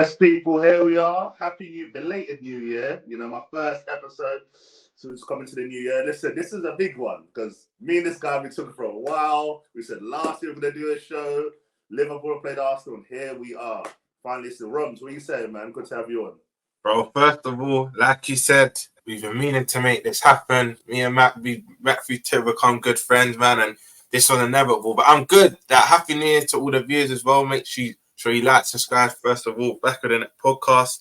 Yes, people, here we are. Belated New Year. You know, my first episode. So it's coming to the new year. Listen, this is a big one because me and this guy, we took it for a while. We said last year we're going to do a show. Liverpool played Arsenal, and here we are. Finally, it's the Romz. What are you saying, man? Good to have you on. Bro, first of all, like you said, we've been meaning to make this happen. Me and Matt, we met through to become good friends, man, and this was inevitable. But I'm good. That Happy New Year to all the viewers as well. Make sure you like, subscribe, first of all. Back with the podcast.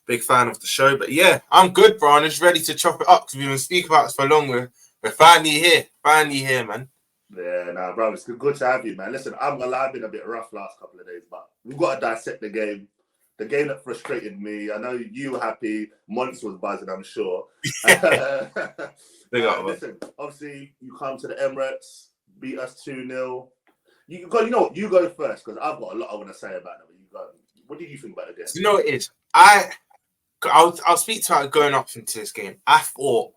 Big fan of the show. But yeah, I'm good, bro. I'm just ready to chop it up because we've been speaking about this for long. We're finally here. Finally here, man. Yeah, nah, bro, it's good to have you, man. Listen, I'm gonna lie, I've been a bit rough last couple of days, but we've got to dissect the game. The game that frustrated me. I know you were happy. Monts was buzzing, I'm sure. Listen, obviously, you come to the Emirates, beat us 2-0. You know, you go first because I've got a lot I want to say about it. But you go. What do you think about the game? You know what it is? I'll speak to it going up into this game. I thought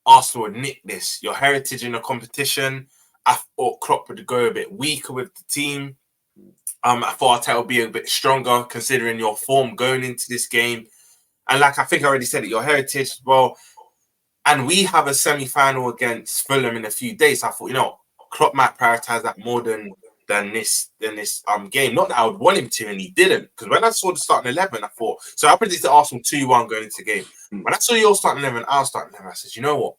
Arsenal would nick this. Your heritage in the competition. I thought Klopp would go a bit weaker with the team. I thought Arteta would be a bit stronger considering your form going into this game. And like I think I already said it, your heritage as well. And we have a semi-final against Fulham in a few days. I thought, Klopp might prioritise that more than this game. Not that I would want him to, and he didn't. Because when I saw the starting 11, I thought, so I predicted Arsenal 2-1 going into the game. When I saw your starting 11, our starting 11, I said, you know what?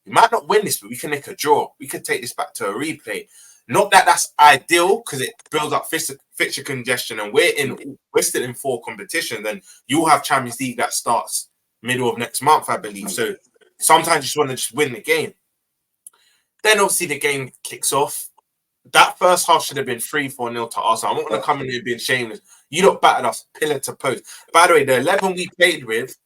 We might not win this, but we can make a draw. We could take this back to a replay. Not that that's ideal because it builds up fixture congestion, and we're still in 4 competitions. And you'll have Champions League that starts middle of next month, I believe. So sometimes you just want to just win the game. Then obviously the game kicks off. That first half should have been 3-4-0 to Arsenal. I'm not going to come in here being shameless. You lot battered us pillar to post. By the way, the 11 we played with,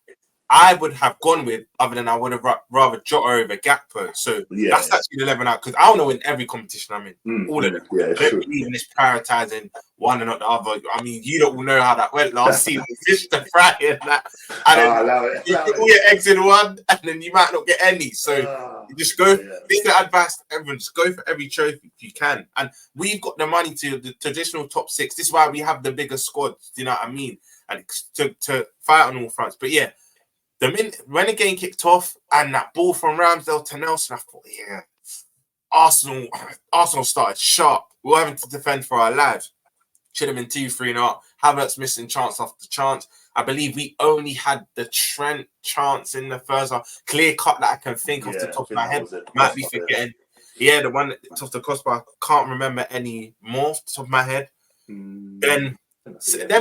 I would have gone with, other than I would have rather Jota over Gakpo. So that's actually the 11 out because I want to win every competition I'm in. All of them. Yeah, I don't believe in this prioritising one and not the other. I mean, you don't know how that went last season. Fish to fry and that. And you put all your eggs in one and then you might not get any. So you just go. This is advice to everyone. Just go for every trophy if you can. And we've got the money to the traditional top 6. This is why we have the bigger squad. Do you know what I mean? And to fight on all fronts. But yeah. When the game kicked off and that ball from Ramsdale to Nelson, I thought, Arsenal started sharp. We were having to defend for our lives. Should have been 2-3-0. Havertz missing chance after chance. I believe we only had the Trent chance in the first half. Clear cut that I can think off the top of my head. Might be forgetting. Yeah, the one off the crossbar. I can't remember any more off the top of my head. Then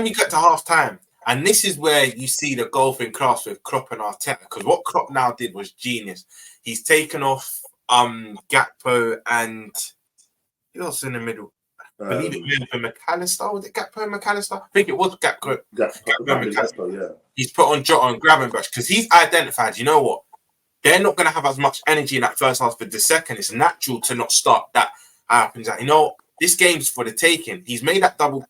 we get to half time. And this is where you see the golfing class with Klopp and Arteta. Because what Klopp now did was genius. He's taken off Gakpo and who else in the middle? I believe it may have been McAllister. Was it Gakpo and McAllister? I think it was Gakpo and McAllister. Yeah. He's put on Jota and Gravenberch because he's identified, you know what? They're not going to have as much energy in that first half, but the second, it's natural to not start that happens. This game's for the taking. He's made that double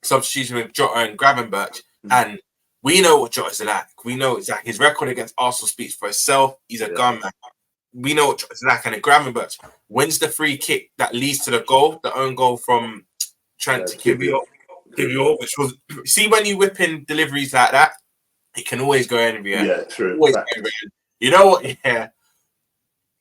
substitution with Jota and Gravenberch, and we know what Jota's like. We know exactly his record against Arsenal speaks for itself. He's a gunman. We know what Jota's like, and Gravenberch wins the free kick that leads to the own goal from Trent to Kivior, which was see when you whip in deliveries like that, it can always go anywhere. Yeah, true. You know what? Yeah.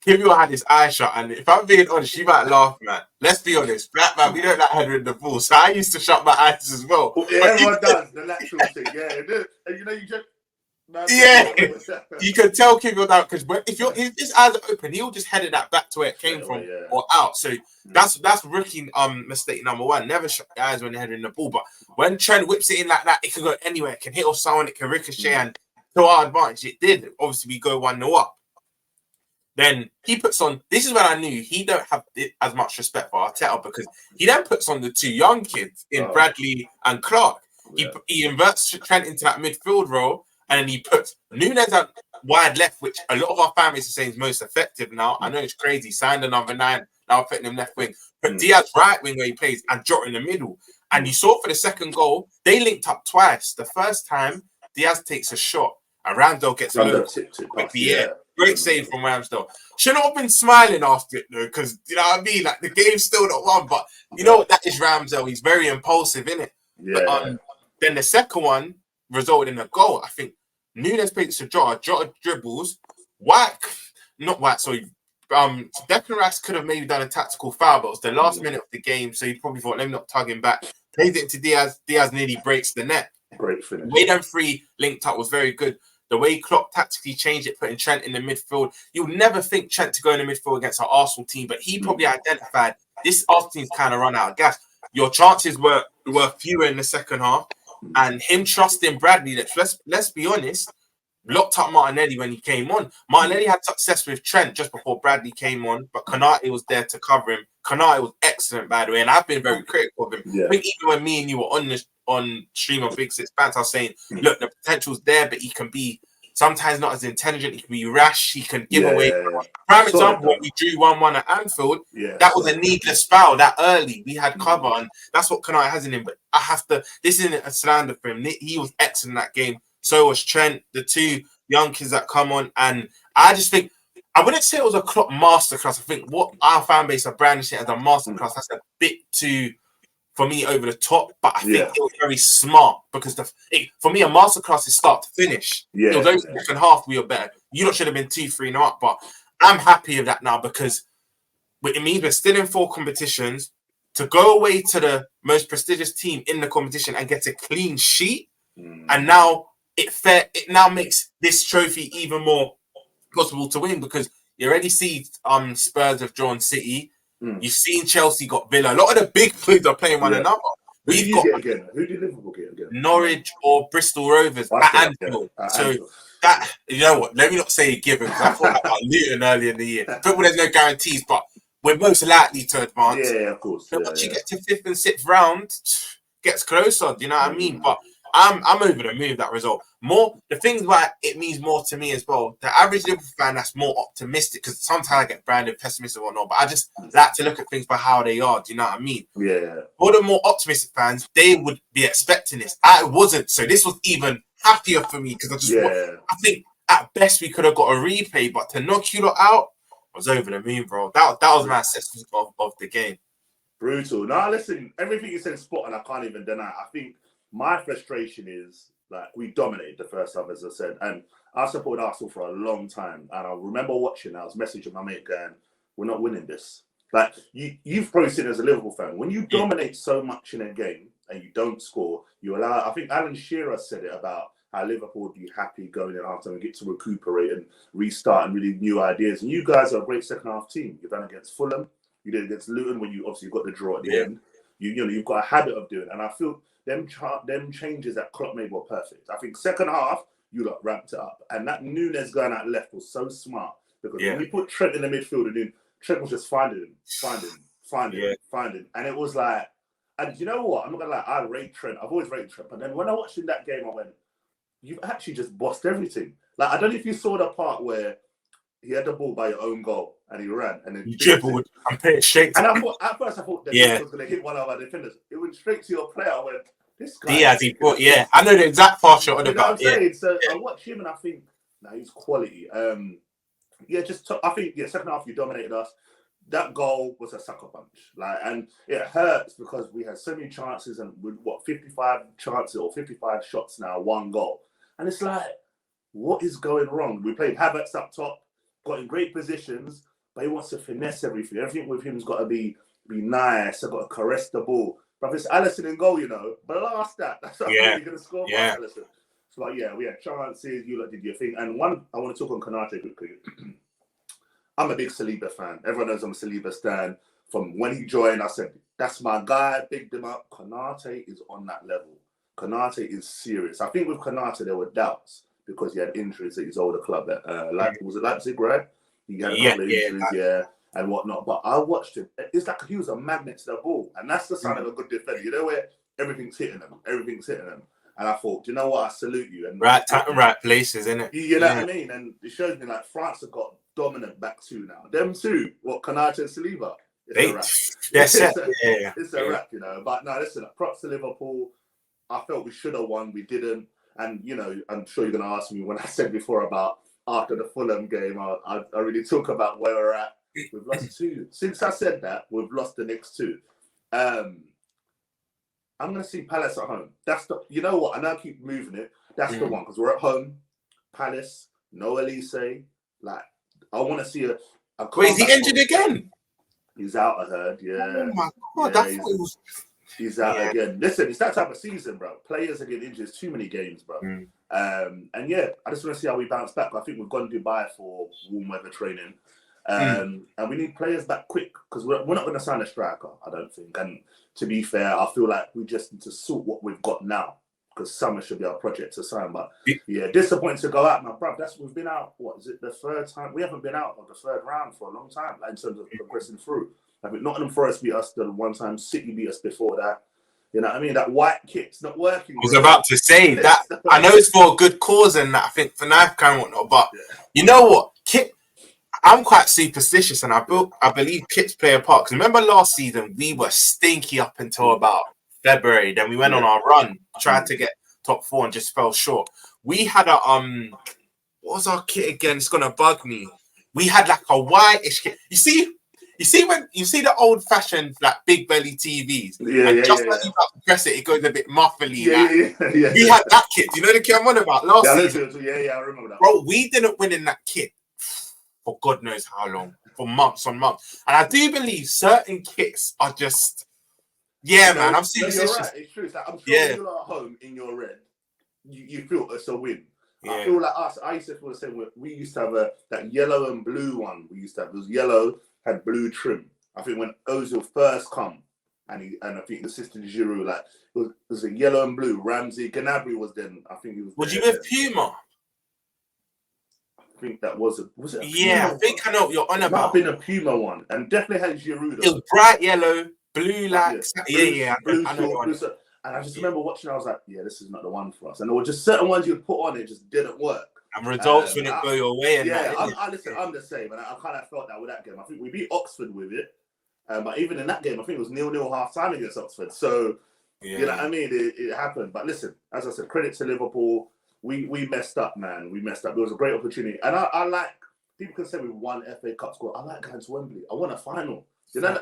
Kivior had his eye shut, and if I'm being honest, you might laugh, man. Let's be honest, black man, we don't like headering the ball, so I used to shut my eyes as well. Everyone does the natural thing, And you just. You can tell Kivior down because if his eyes are open, he'll just head that back to where it came from or out. So that's rookie mistake number 1. Never shut your eyes when you're heading the ball. But when Trent whips it in like that, it can go anywhere. It can hit off someone. It can ricochet, and to our advantage, it did. Obviously, we go 1-0 up. Then he puts on. This is when I knew he don't have as much respect for Arteta because he then puts on the 2 young kids in Bradley and Clark. He inverts Trent into that midfield role, and then he puts Nunes out wide left, which a lot of our families are saying is most effective now. I know it's crazy. Signed another 9, now putting him left wing. But Diaz right wing where he plays and Jota in the middle. And you saw for the second goal, they linked up twice. The first time, Diaz takes a shot, and Ramsdale gets over with the air. Great save from Ramsdale. Should not have been smiling after it though, because you know what I mean. Like the game's still not won, but you know what? That is Ramsdale. He's very impulsive, innit? Yeah. But, Then the second one resulted in a goal. I think Nunes played to Jota dribbles. Declan Rice could have maybe done a tactical foul, but it was the last minute of the game, so he probably thought, let me not tug him back. Plays it into Diaz. Diaz nearly breaks the net. Great finish. The way them three linked up was very good. The way Klopp tactically changed it, putting Trent in the midfield. You'll never think Trent to go in the midfield against our Arsenal team, but he probably identified this Arsenal team's kind of run out of gas. Your chances were fewer in the second half, and him trusting Bradley. Let's be honest, locked up Martinelli when he came on. Martinelli had success with Trent just before Bradley came on, but Konate was there to cover him. Konate was excellent, by the way, and I've been very critical of him. Yeah. I think even when me and you were on stream on Big Six Bands, I was saying, look, the potential's there, but he can be sometimes not as intelligent. He can be rash. He can give away. Prime example, when we drew 1-1 at Anfield, that was a needless foul that early. We had cover, and that's what Konate has in him. But I have to. This isn't a slander for him. He was excellent in that game. So was Trent, the two young kids that come on. And I just think, I wouldn't say it was a Klopp masterclass. I think what our fan base are brandishing as a masterclass, that's a bit too, for me, over the top. But I think it was very smart because for me, a masterclass is start to finish. It was only the second half we were better. You lot should have been 2-3 up. But I'm happy with that now because it means we're still in 4 competitions. To go away to the most prestigious team in the competition and get a clean sheet, and now it now makes this trophy even more possible to win because you already see Spurs have drawn City. You've seen Chelsea got Villa. A lot of the big clubs are playing one another. Who did Liverpool get again? Norwich or Bristol Rovers at Anfield. That, you know what? Let me not say a given because I thought about Luton earlier in the year. Football, there's no guarantees, but we're most likely to advance. Yeah, of course. So once you get to 5th and 6th round, gets closer. Do you know what I mean? But I'm over the move that result. More the things why it means more to me as well. The average Liverpool fan that's more optimistic because sometimes I get branded pessimistic or whatnot, but I just like to look at things by how they are. Do you know what I mean? Yeah. For the more optimistic fans, they would be expecting this. I wasn't, so this was even happier for me because I think at best we could have got a replay, but to knock you lot out I was over the moon, bro. That was my assessment of the game. Brutal. No, listen, everything you said is spot on. I can't even deny it. I think my frustration is like we dominated the first half, as I said, and I supported Arsenal for a long time. And I remember watching, I was messaging my mate going, "We're not winning this." Like you've probably seen it as a Liverpool fan. When you dominate so much in a game and you don't score, you allow. I think Alan Shearer said it about how Liverpool would be happy going in after and get to recuperate and restart and really new ideas. And you guys are a great second half team. You've done against Fulham. You did against Luton when you obviously got the draw at the end. You've got a habit of doing it. And I feel them changes that Klopp made were perfect. I think second half, you lot ramped it up. And that Nunes going out left was so smart because when we put Trent in the midfield and then Trent was just finding him. And it was like, and you know what? I'm not going to lie, I rate Trent. I've always rated Trent. But then when I watched in that game, I went, you've actually just bossed everything. Like, I don't know if you saw the part where he had the ball by your own goal and he ran and then he dribbled and put it straight. And at first I thought that was going to hit one of our defenders. It went straight to your player. I went, this guy. Diaz, I know the exact pass shot on the You know what I'm saying? So I watch him and I think, he's quality. I think second half you dominated us. That goal was a sucker punch. And it hurts because we had so many chances and with 55 chances or 55 shots now, 1 goal. And it's like, what is going wrong? We played Havertz up top, got in great positions, but he wants to finesse everything. Everything with him's got to be nice. I've got to caress the ball. But if it's Alisson in goal, blast that. That's how you're going to score by Alisson. So, we had chances. You lot did your thing. And one, I want to talk on Konate quickly. I'm a big Saliba fan. Everyone knows I'm a Saliba stan. From when he joined, I said, that's my guy. Bigged him up. Konate is on that level. Konate is serious. I think with Konate, there were doubts because he had injuries at his older club at was it Leipzig, right? He had a couple of injuries, and whatnot. But I watched him. It's like he was a magnet to the ball. And that's the sign of a good defender. You know where everything's hitting him. And I thought, you know what? I salute you. And right time, right places, isn't it? You know what I mean? And it shows me like France have got dominant back two now. Them two, Konate and Saliba. It's a wrap, But no, listen, props to Liverpool. I felt we should have won. We didn't. And, I'm sure you're going to ask me when I said before about after the Fulham game, I really talk about where we're at. We've lost 2. Since I said that, we've lost the next 2. I'm going to see Palace at home. That's the, you know what? I know I keep moving it. That's the one because we're at home. Palace, no Elise. Like, I want to see a Wait, is he injured again? He's out, I heard. Yeah. Oh my God, yeah, he's out again. Listen, it's that type of season, bro. Players are getting injured. It's too many games, bro. And yeah, I just want to see how we bounce back. I think we've gone to Dubai for warm weather training. And we need players back quick because we're not going to sign a striker, I don't think. And to be fair, I feel like we just need to sort what we've got now because summer should be our project to sign. But yeah, disappointing to go out, my bruv. We've been out. What is it? The third time? We haven't been out of the third round for a long time, like in terms of progressing through. I think Nottingham Forest beat us the one time. City beat us before that. You know what I mean? That white kit's not working. I was about to say that. I know it's for a good cause and that. I think for knife kind of whatnot. But you know what? Kit. I'm quite superstitious, and I believe kits play a part. Because remember last season we were stinky up until about February. Then we went on our run, tried to get top 4, and just fell short. We had a what was our kit again? It's gonna bug me. We had like a whitish kit. You see when you see the old fashioned like big belly TVs, when you about to press it, it goes a bit muffly. We had that kit. Do you know the kit I'm on about last season? I remember that. Bro, we didn't win in that kit for God knows how long, for months on months. And I do believe certain kits are just, man, I'm serious. You're right, it's true. It's like, I'm sure when you're at home in your red, you feel it's a win. I feel like us, I used to feel the same way. We used to have that yellow and blue one. We used to have, it was yellow, had blue trim. I think when Ozil first come, and I think the assistant Giroud, like, it was a yellow and blue. Ramsey, Gnabry was then, I think he was. Would you with Puma? I think that was it a Puma I think one? I know what you're on about. Might have been a Puma one, and definitely had Giroud. It was bright yellow, blue like blue short. And I just remember watching. I was like, this is not the one for us. And there were just certain ones you'd put on, it just didn't work. And results wouldn't go your way. And listen, I'm the same, and I kind of felt that with that game. I think we beat Oxford with it, but even in that game, I think it was 0-0 half time against Oxford. So you know what I mean? It happened. But listen, as I said, credit to Liverpool. We messed up, man. We messed up. It was a great opportunity. And I like, people can say we won FA Cup squad. I like going to Wembley. I want a final. You know,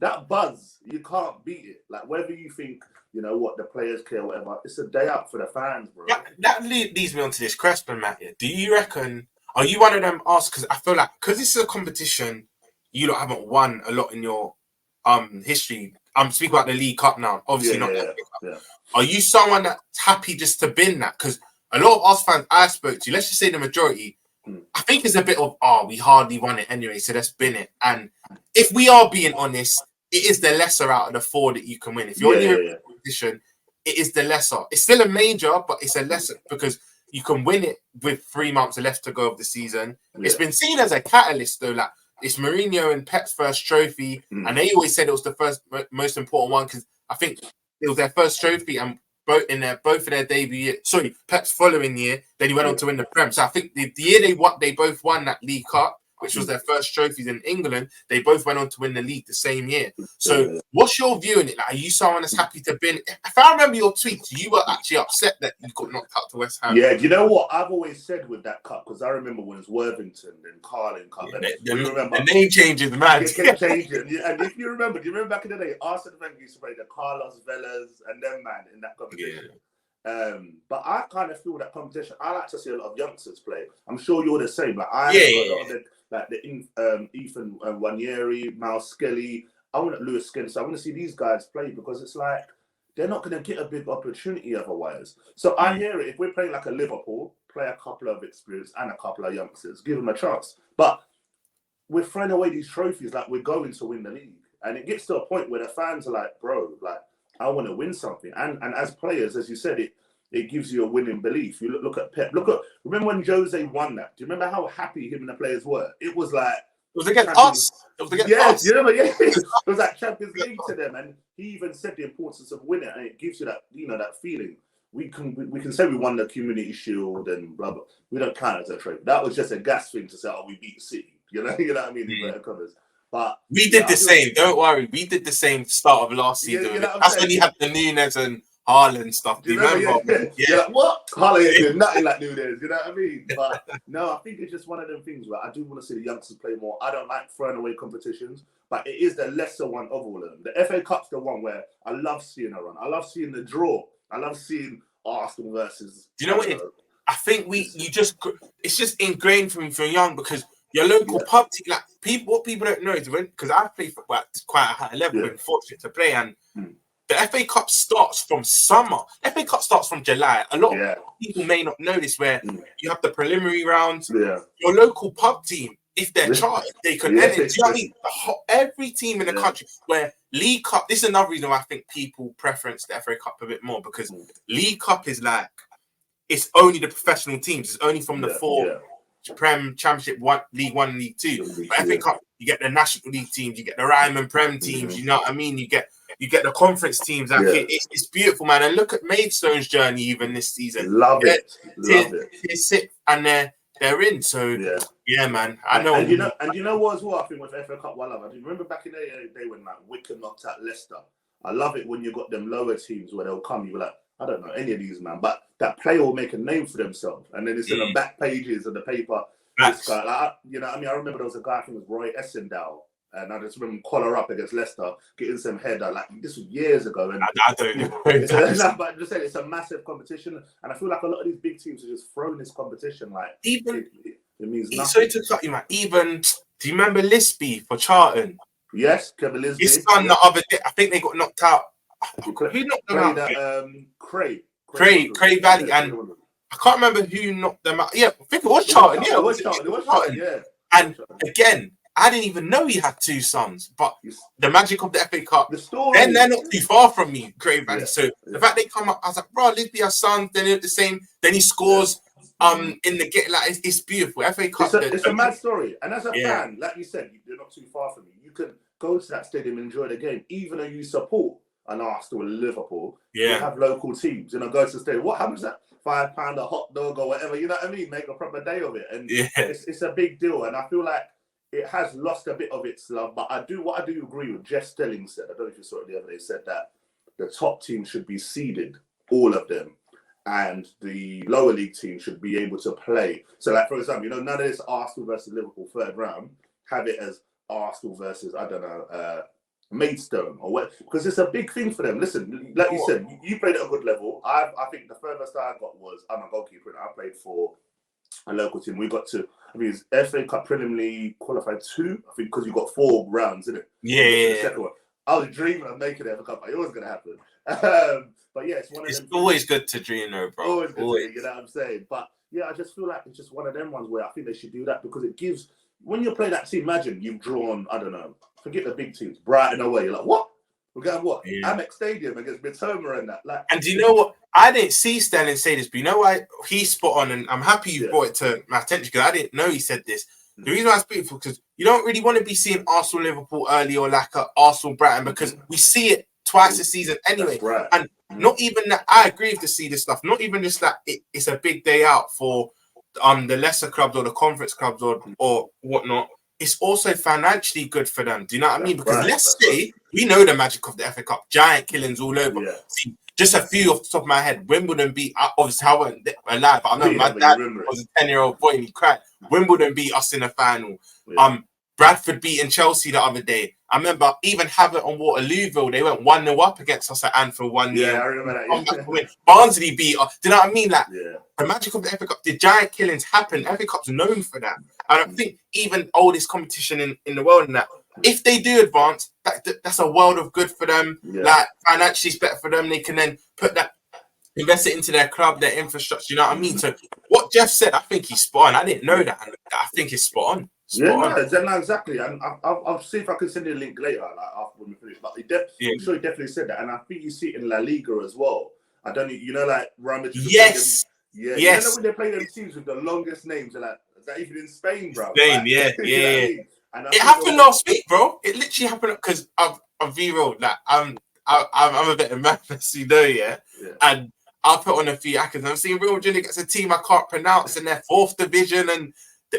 that buzz, you can't beat it. Like, whether you think, you know what, the players care, whatever, it's a day out for the fans, bro. That leads me on to this question, Matt. Do you reckon, are you one of them because I feel like, because this is a competition, you lot haven't won a lot in your history. I'm speaking about the League Cup now, obviously not the FA Cup. Yeah. Are you someone that's happy just to bin that? Because a lot of us fans I spoke to, let's just say the majority, I think it's a bit of, we hardly won it anyway, so let's bin it. And if we are being honest, it is the lesser out of the 4 that you can win. If you're in a competition, it is the lesser. It's still a major, but it's a lesser because you can win it with 3 months left to go of the season. Yeah. It's been seen as a catalyst, though. Like, it's Mourinho and Pep's first trophy, and they always said it was the first most important one because I think it was their first trophy, and both of their debut year. Sorry, Pep's following year, then he went on to win the Prem. So I think the year they both won that League Cup, which was their first trophies in England, they both went on to win the league the same year. So what's your view on it? Like, are you someone that's happy to bin? If I remember your tweets, you were actually upset that you got knocked out to West Ham. Yeah, you know what? I've always said with that cup, because I remember when it was Worthington and Carling Cup. The name changes, man. It kept changing. And if you remember, do you remember back in the day, Arsenal and Liverpool used to play the Carlos Velas and them, man, in that competition? Yeah. But I kind of feel that competition. I like to see a lot of youngsters play. I'm sure you're the same. Like Ethan Wanieri, Miles Skelly. I want Lewis Skelly. So I want to see these guys play because it's like they're not going to get a big opportunity otherwise. So I hear it. If we're playing like a Liverpool, play a couple of experience and a couple of youngsters, give them a chance. But we're throwing away these trophies like we're going to win the league, and it gets to a point where the fans are like, bro, like, I want to win something. And as players, as you said, it gives you a winning belief. You look at Pep. Remember when Jose won that? Do you remember how happy him and the players were? It was like, it was against us. It was against us. You remember? Yeah, it was like Champions League to them, and he even said the importance of winning, and it gives you that, you know, that feeling. We can say we won the Community Shield and blah blah. We don't count it as a trophy. That was just a gas thing to say, oh, we beat City. You know what I mean? But we did the same. Don't worry, we did the same start of last season. That's when you had the Nunes and Haaland stuff. Do you remember? Yeah. You're like, what? Haaland ain't doing nothing like New Year's. You know what I mean? But no, I think it's just one of them things where I do want to see the youngsters play more. I don't like throwing away competitions, but it is the lesser one of all of them. The FA Cup's the one where I love seeing a run. I love seeing the draw. I love seeing Arsenal versus. Do you know what it is? I think it's just ingrained for me from young because your local pub team, like what people don't know is because I play football at quite a high level, been fortunate to play, and the FA Cup starts from summer. FA Cup starts from July. A lot of people may not know this, where you have the preliminary rounds. Yeah. Your local pub team, if they're charged, they can enter. Do you know what I mean? Every team in the country, where League Cup, this is another reason why I think people preference the FA Cup a bit more, because League Cup is like, it's only the professional teams. It's only from the four Prem, Championship, League One, League Two. But FA Cup, you get the National League teams, you get the Ryman Prem teams. You know what I mean? You get the conference teams. Like it's beautiful, man. And look at Maidstone's journey even this season. Love it. They sit and they're in. So yeah, man. I know. And you know what as well? I think with FA Cup, what I love. I remember back in the day when like Wycombe knocked out Leicester. I love it when you got them lower teams where they'll come. You were like, I don't know any of these, man, but that player will make a name for themselves, and then it's in the back pages of the paper. This guy, like, you know, I mean, I remember there was a guy, I think it was Roy Essendow, and I just remember him collar up against Leicester, getting some header. Like this was years ago, and I don't know. But I'm just saying, it's a massive competition, and I feel like a lot of these big teams are just throwing this competition. Like even it means nothing. So to cut you, man. Even do you remember Lisby for Charlton? Yes, Kevin Lisby. His son the other day, I think they got knocked out. Who knocked them out? Cray Valley, and I can't remember who knocked them out. Yeah, I think it was Charlton. Yeah, it was Charlton. Yeah. And again, I didn't even know he had two sons, but the magic of the FA Cup, then they're not too far from me, Cray Valley. So the fact they come up, I was like, bro, Lisby has sons, then they're the same. Then he scores in the get, like it's beautiful. FA Cup. It's a mad story. And as a fan, like you said, you're not too far from me. You can go to that stadium and enjoy the game, even though you support an Arsenal and Liverpool. You have local teams, go to the stadium. What happens at £5 a hot dog or whatever? You know what I mean? Make a proper day of it, and it's a big deal. And I feel like it has lost a bit of its love. But I do agree with Jeff Stelling said. I don't know if you saw it the other day. Said that the top team should be seeded, all of them, and the lower league team should be able to play. So, like for example, none of this Arsenal versus Liverpool third round. Have it as Arsenal versus Maidstone or what, because it's a big thing for them. Listen, like you said, you played at a good level. I think the furthest I got was I'm a goalkeeper and I played for a local team. We got to, it's FA Cup preliminary qualified 2, I think, because you got 4 rounds, isn't it? Yeah. The second one. I was dreaming of making it FA Cup, but it was going to happen. But yeah, it's one of them. It's always good to dream, though, bro. Always good to dream, you know what I'm saying? But yeah, I just feel like it's just one of them ones where I think they should do that, because it gives, when you play that team, imagine you've drawn, I don't know, forget the big teams, Brighton away. You're like, what? We're going what? Amex Stadium against Mitoma and that. Like, and do you know what? I didn't see Stanley say this, but you know why he's spot on, and I'm happy you brought it to my attention, because I didn't know he said this. The reason why it's beautiful, because you don't really want to be seeing Arsenal Liverpool early or like a Arsenal Brighton, because we see it twice a season anyway. Right. And not even that, I agree with to see this stuff. Not even just that it's a big day out for the lesser clubs or the conference clubs or whatnot. It's also financially good for them. Do you know what I mean? Because let's say we know the magic of the FA Cup, giant killings all over. Yeah. See, just a few off the top of my head. Wimbledon beat, obviously I wasn't alive, but I know my dad was a 10-year-old boy and he cried. Wimbledon beat us in the final. Yeah. Bradford beating Chelsea the other day. I remember even having it on Waterlooville, they went 1-0 up against us at Anfield 1-0. Yeah, I remember that. Yeah. Barnsley beat us. Do you know what I mean? Like, the magic of the FA Cup, the giant killings happen. FA Cup's known for that. And I think even oldest competition in the world and that, if they do advance, that's a world of good for them. Yeah. Like, financially it's better for them. They can then invest it into their club, their infrastructure. You know what I mean? So what Jeff said, I think he's spot on. I didn't know that. And I think he's spot on. No, exactly. And I'll see if I can send you a link later, like after when we finish. But I'm sure he definitely said that, and I think you see it in La Liga as well. I don't know, like Real Madrid. Yes. Yeah. Yes. You know when they play them teams with the longest names, they're like, is that even in Spain, bro? Spain, like, yeah. You know what I mean? And it happened last week, bro. It literally happened because I'm V-rolled. Like I'm a bit of madness, yeah. And I'll put on a few actors. I'm seeing Real Madrid against a team I can't pronounce in their 4th division and.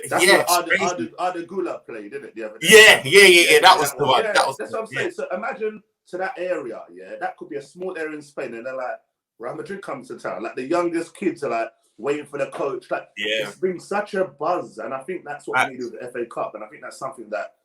That's what Arda Gula played, didn't it? The other day? Yeah. That was the one. That's what I'm saying. So imagine to that area, that could be a small area in Spain, and they're like, Real Madrid comes to town. Like the youngest kids are like waiting for the coach. Like it's been such a buzz, and I think that's what we need with the FA Cup. And I think that's something that,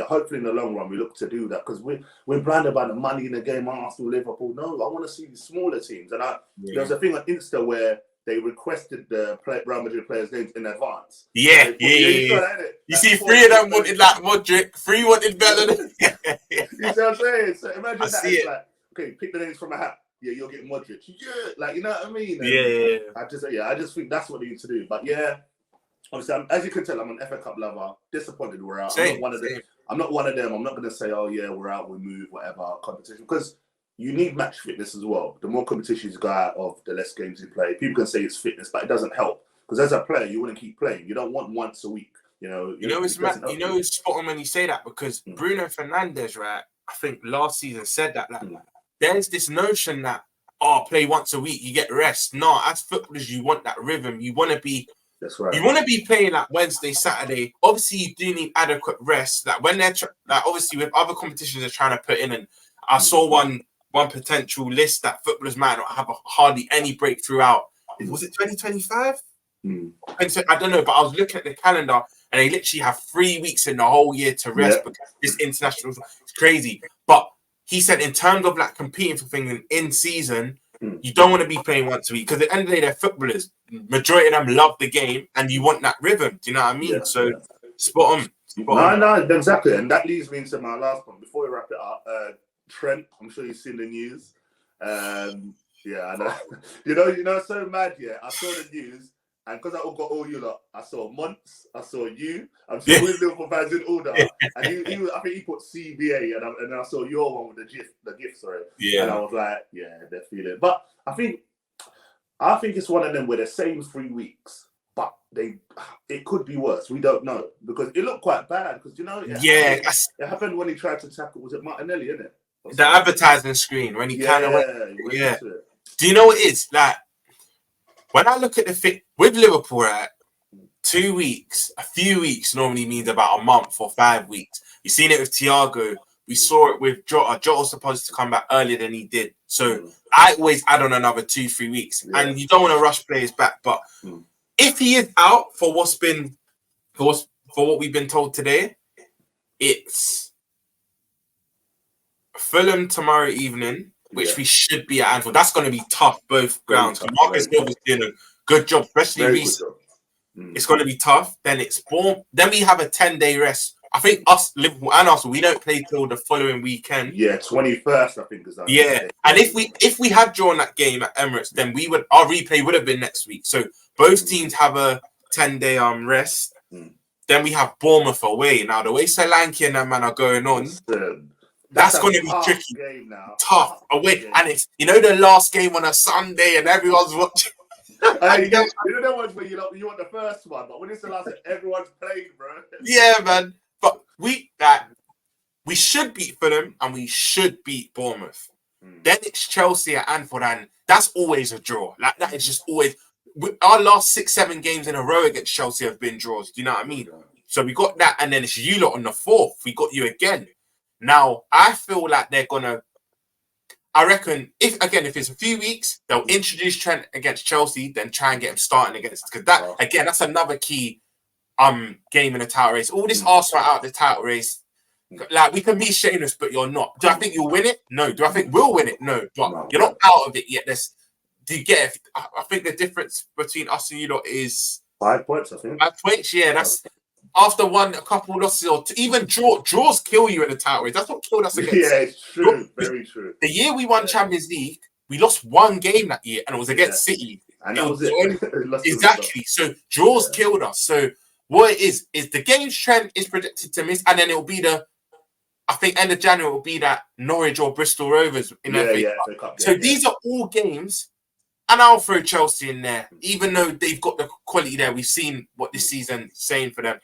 hopefully in the long run we look to do that, because we're blinded by the money in the game. Arsenal, Liverpool. No, I want to see the smaller teams. And there was a thing on Insta where they requested the Real Madrid players' names in advance. Yeah. You see, 3 of them wanted like Modric, 3 wanted Bellerin. You see what I'm saying? So imagine that. It's like, okay, pick the names from a hat. Yeah, you'll get Modric. Yeah, like, you know what I mean? And I just think that's what they need to do. But obviously, as you can tell, I'm an FA Cup lover. Disappointed we're out. I'm not one of them. I'm not going to say, oh yeah, we're out, we move, whatever competition, because you need match fitness as well. The more competitions you go out of, the less games you play. People can say it's fitness, but it doesn't help, because as a player, you want to keep playing. You don't want once a week. It's spot on when you say that, because Bruno Fernandes, right? I think last season said that there's this notion that play once a week, you get rest. No, as footballers, you want that rhythm. You want to be. That's right. You want to be playing like Wednesday, Saturday. Obviously, you do need adequate rest. Like when they're obviously with other competitions they're trying to put in, and I saw one potential list that footballers might not have hardly any break throughout. Was it 2025? And so, I don't know, but I was looking at the calendar, and they literally have 3 weeks in the whole year to rest because this international, it's crazy. But he said, in terms of like competing for things in season, you don't want to be playing once a week, because at the end of the day, they're footballers. Majority of them love the game, and you want that rhythm. Do you know what I mean? Spot on. No, exactly. And that leads me into my last one. Before we wrap it up, Trent, I'm sure you've seen the news. I know. you know, so mad. Yeah, I saw the news, and because I got all you lot, I saw Monts, I saw you. I'm sure with Liverpool fans in order. And he I think he put CBA, and then I saw your one with the GIF. Sorry. Yeah. And I was like, they're feeling. But I think it's one of them where the same 3 weeks, but it could be worse. We don't know, because it looked quite bad. Because it happened when he tried to tackle. Was it Martinelli? Isn't it? The advertising screen when he kind of went. Do you know what it is? Like when I look at the fit with Liverpool, right? 2 weeks, a few weeks normally means about a month or 5 weeks. You've seen it with Thiago. We saw it with Jota. Jota was supposed to come back earlier than he did. So I always add on another 2-3 weeks. Yeah. And you don't want to rush players back. But if he is out for what we've been told today, it's Fulham tomorrow evening, which we should be at Anfield. That's going to be tough, both grounds. Marcus Silva's doing a good job, especially recently. It's going to be tough. Then it's Bournemouth. Then we have a 10-day rest. I think us, Liverpool and Arsenal, we don't play till the following weekend. 21st, I think is that. Yeah, and if we had drawn that game at Emirates, then our replay would have been next week. So both teams have a 10-day rest. Then we have Bournemouth away. Now the way Solanke and that man are going on, that's going to be tricky. Game now. Tough away, and it's the last game on a Sunday and everyone's watching. You know the ones where you want the first one, but when it's the last one, everyone's playing, bro. Yeah, man. But we should beat Fulham and we should beat Bournemouth. Then it's Chelsea at Anfield, and that's always a draw. Like that is just always. Our last 6-7 games in a row against Chelsea have been draws. Do you know what I mean? So we got that, and then it's you lot on the 4th. We got you again. Now I feel like they're gonna. I reckon if it's a few weeks, they'll introduce Trent against Chelsea, then try and get him starting against, because that's another key game in the title race. All this Arsenal out the title race, like we can be shameless, but you're not. Do I think you'll win it? No. Do I think we'll win it? No. But you're not out of it yet. Do you get it? I think the difference between us and you lot is 5 points. I think 5 points. Yeah, that's. After a couple losses, or even draws kill you in the title race. That's what killed us against. Yeah, it's true. Very true. The year we won Champions League, we lost one game that year, and it was against City. And that was it. Exactly. So draws killed us. So what it is the game's trend is predicted to miss, and then it'll be I think end of January will be that Norwich or Bristol Rovers in FA Cup. So these are all games. And I'll throw Chelsea in there, even though they've got the quality there. We've seen what this season is saying for them.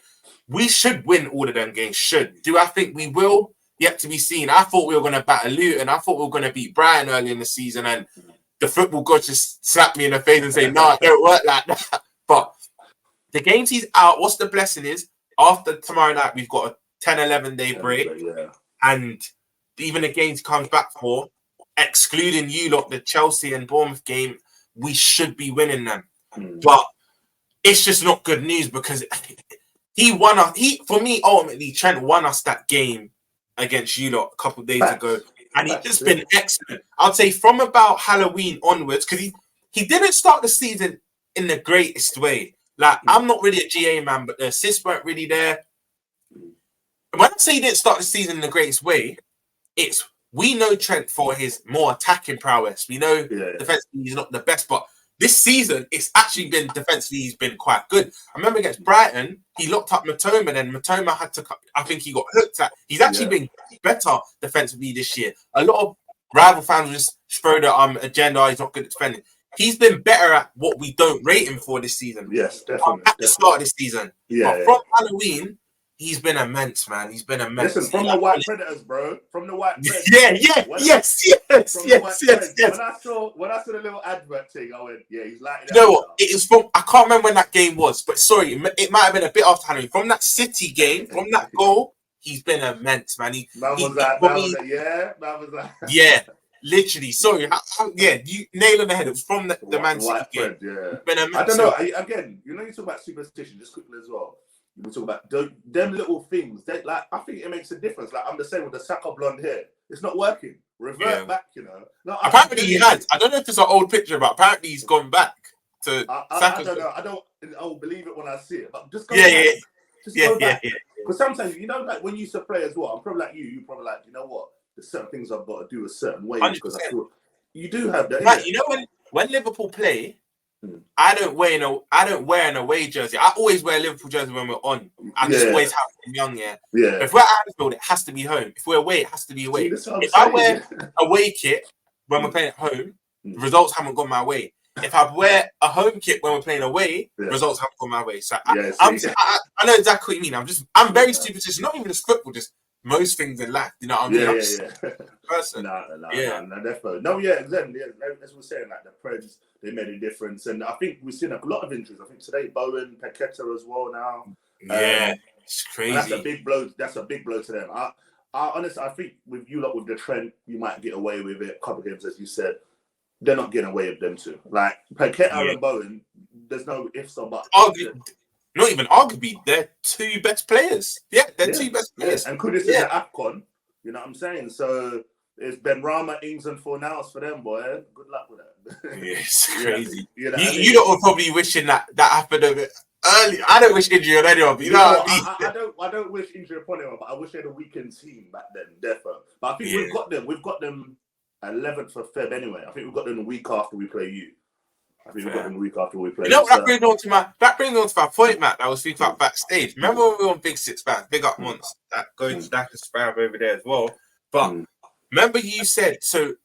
We should win all of them games. Do I think we will? Yet to be seen. I thought we were going to battle Luton. I thought we were going to beat Brighton early in the season. And the football god just slapped me in the face and say, no, it don't work like that. But the games he's out, what's the blessing is, after tomorrow night, we've got a 10-11 day break. And even the games he comes back for, excluding you lot, the Chelsea and Bournemouth game, we should be winning them. But it's just not good news because he won us. For me, ultimately, Trent won us that game against you lot a couple of days ago. And he's just been excellent. I'd say from about Halloween onwards, because he didn't start the season in the greatest way. Like, I'm not really a GA man, but the assists weren't really there. When I say he didn't start the season in the greatest way, we know Trent for his more attacking prowess. We know defensively he's not the best, but this season it's actually been defensively he's been quite good. I remember against Brighton, he locked up Matoma, and Matoma had to. I think he got hooked at. He's actually been better defensively this year. A lot of rival fans just throw the agenda. He's not good at defending. He's been better at what we don't rate him for this season. Yes, definitely. At the start of this season, but from Halloween. He's been immense, man. He's been immense. Listen, from the White Predators, bro. From the White Predators. Yes. When I saw the little advert thing, I went, yeah, he's like that. You know what? It is from, I can't remember when that game was, but sorry, it might have been a bit after Halloween. From that City game, from that goal, he's been immense, man. Yeah, literally. Sorry. You nail on the head. It was from the Man City game. Yeah. Been immense. I don't know. Again, you talk about superstition, just quickly as well. We talk about them little things. I think it makes a difference. Like I'm the same with the Saka blonde hair. It's not working. Revert back, No, apparently he has. I don't know if it's an old picture, but apparently he's gone back to Saka. I don't believe it when I see it. But just go back. Just go back. Because sometimes, like when you used to play as well, I'm probably like you probably like, you know what? There's certain things I've got to do a certain way 100%. Because I feel you do have that. Right, when Liverpool play, I don't wear an away jersey. I always wear a Liverpool jersey when we're on. I just always have been young, But if we're at Anfield, it has to be home. If we're away, it has to be away. If I wear away kit when we're playing at home, the results haven't gone my way. If I wear a home kit when we're playing away, results haven't gone my way. So I know exactly what you mean. I'm very superstitious. Not even just football, just most things in life. You know what I mean? Person. No, definitely. No, exactly. As we're saying, like the Preds, they made a difference, and I think we've seen a lot of injuries. I think today Bowen, Paqueta as well now. It's crazy. That's a big blow. That's a big blow to them. I honestly, I think with you lot with the Trent, you might get away with it. A couple of games, as you said, they're not getting away with them too. Like Paqueta and Bowen, there's no ifs or buts. Not even arguably, they're two best players. Yeah, they're two best players. And Kudus is at AFCON. You know what I'm saying? So it's Ben Rama, Ings and Fornals for them, boy. Good luck with that. It's crazy. You lot were probably wishing that happened a bit early. I don't wish injury on anyone, but I don't wish injury upon anyone, but I wish they had a weekend team back then, definitely. But I think we've got them 11th of Feb anyway. I think we've got them the week after we play you. I think we've got them the week after we play. That brings on to my point, Matt. I was speaking about backstage. Remember when we were on Big Six Fans, big up once that going to that Sparrow over there as well. But remember you said so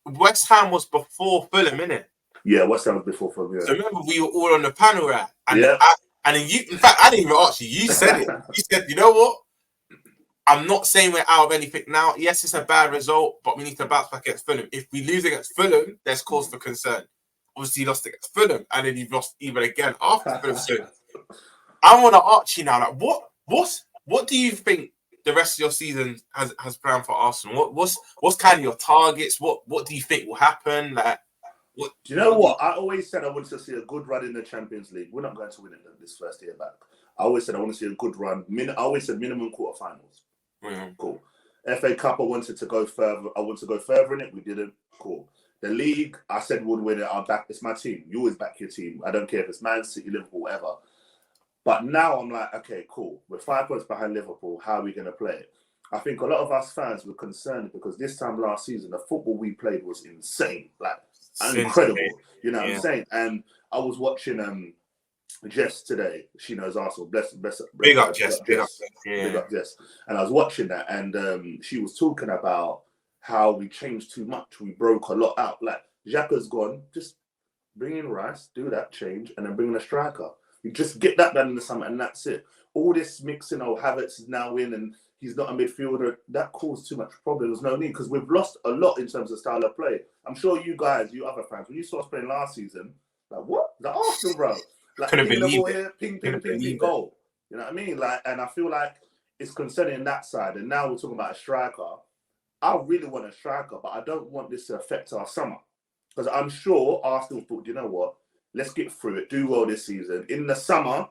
West Ham was before Fulham, innit? Yeah, West Ham was before Fulham. Yeah. So remember we were all on the panel, right? And then you, in fact, I didn't even ask you. You said it. You said, you know what? I'm not saying we're out of anything now. Yes, it's a bad result, but we need to bounce back against Fulham. If we lose against Fulham, there's cause for concern. Obviously, you lost against Fulham, and then you've lost even again after Fulham. So I want to ask you now, like, what do you think the rest of your season has planned for Arsenal? What's kind of your targets? What do you think will happen? Like, do you know what? I always said I wanted to see a good run in the Champions League. We're not going to win it this first year back. I always said I want to see a good run. I always said minimum quarterfinals. Cool. FA Cup, I wanted to go further. I wanted to go further in it. We didn't. Cool. The league, I said would win it. It's my team. You always back your team. I don't care if it's Man City, Liverpool, whatever. But now I'm like, okay, cool. We're 5 points behind Liverpool. How are we going to play it? I think a lot of us fans were concerned because this time last season, the football we played was insane. Like, incredible. You know what I'm saying? And I was watching Jess today. She knows Arsenal. Big up Jess. Big up Jess. And I was watching that, and she was talking about how we changed too much. We broke a lot out. Like, Xhaka's gone. Just bring in Rice, do that change, and then bring in a striker. You just get that done in the summer, and that's it. All this mixing, Havertz is now in, and he's not a midfielder. That caused too much problem. There's no need, because we've lost a lot in terms of style of play. I'm sure you guys, you other fans, when you saw us playing last season, like, what? The Arsenal, bro. Like, couldn't believe it. Here, ping, goal. You know what I mean? Like, and I feel like it's concerning that side. And now we're talking about a striker. I really want a striker, but I don't want this to affect our summer. Because I'm sure Arsenal thought, you know what? Let's get through it, do well this season. In the summer,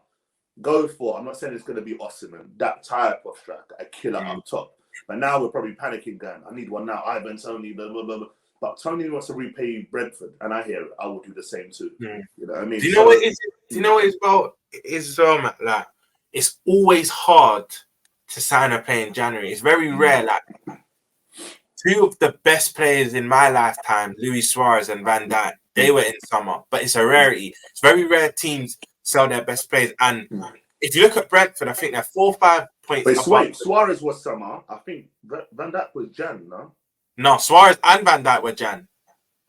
go for, I'm not saying it's going to be Osimhen, that type of striker, a killer up top. But now we're probably panicking, going, I need one now. Ivan, Tony, blah, blah, blah, blah. But Tony wants to repay Brentford, and I hear it. I will do the same too. You know what I mean? Do you know what it is? Do you know what it's about? It's Matt, like, it's always hard to sign a player in January. It's very rare. Like, two of the best players in my lifetime, Luis Suarez and Van Dijk, they were in summer, but it's a rarity. It's very rare teams sell their best players. And if you look at Brentford, I think they're 4 or 5 points. Wait, Suarez was summer. I think Van Dijk was Jan, no? No, Suarez and Van Dijk were Jan.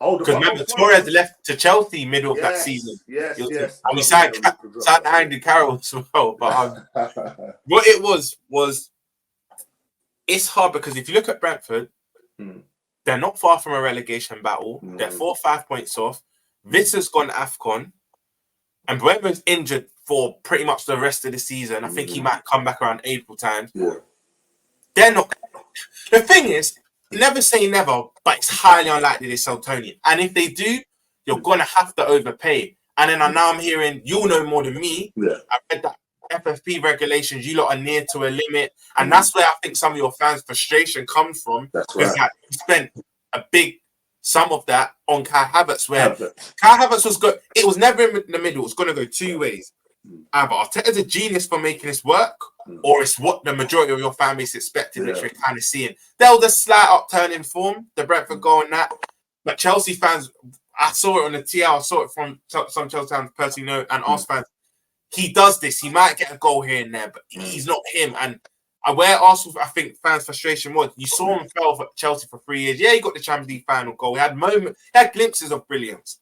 Oh, because remember, Suarez left to Chelsea middle of that season. Yes. And we signed Andy Carroll as well. But what it was it's hard because if you look at Brentford, they're not far from a relegation battle. They're 4 or 5 points off. Visser's gone AFCON. And Brentford's injured for pretty much the rest of the season. I think he might come back around April time. They're not. The thing is, never say never, but it's highly unlikely they sell Tony. And if they do, you're going to have to overpay. And then now I'm hearing, you'll know more than me. I read that FFP regulations, you lot are near to a limit. And that's where I think some of your fans' frustration comes from. Because like, you spent a big sum of that on Kai Havertz, where Kai Havertz was good. It was never in the middle. It was going to go two ways. Either Arteta's a genius for making this work, or it's what the majority of your fan base expected, which we're kind of seeing. There was a slight upturn in form, the Brentford goal and that. But Chelsea fans, I saw it on the TL, I saw it from some Chelsea fans personally know, and Arsenal fans. He does this. He might get a goal here and there, but he's not him. And where Arsenal, I think, fans' frustration was, you saw him fail for Chelsea for 3 years. Yeah, he got the Champions League final goal. He had glimpses of brilliance.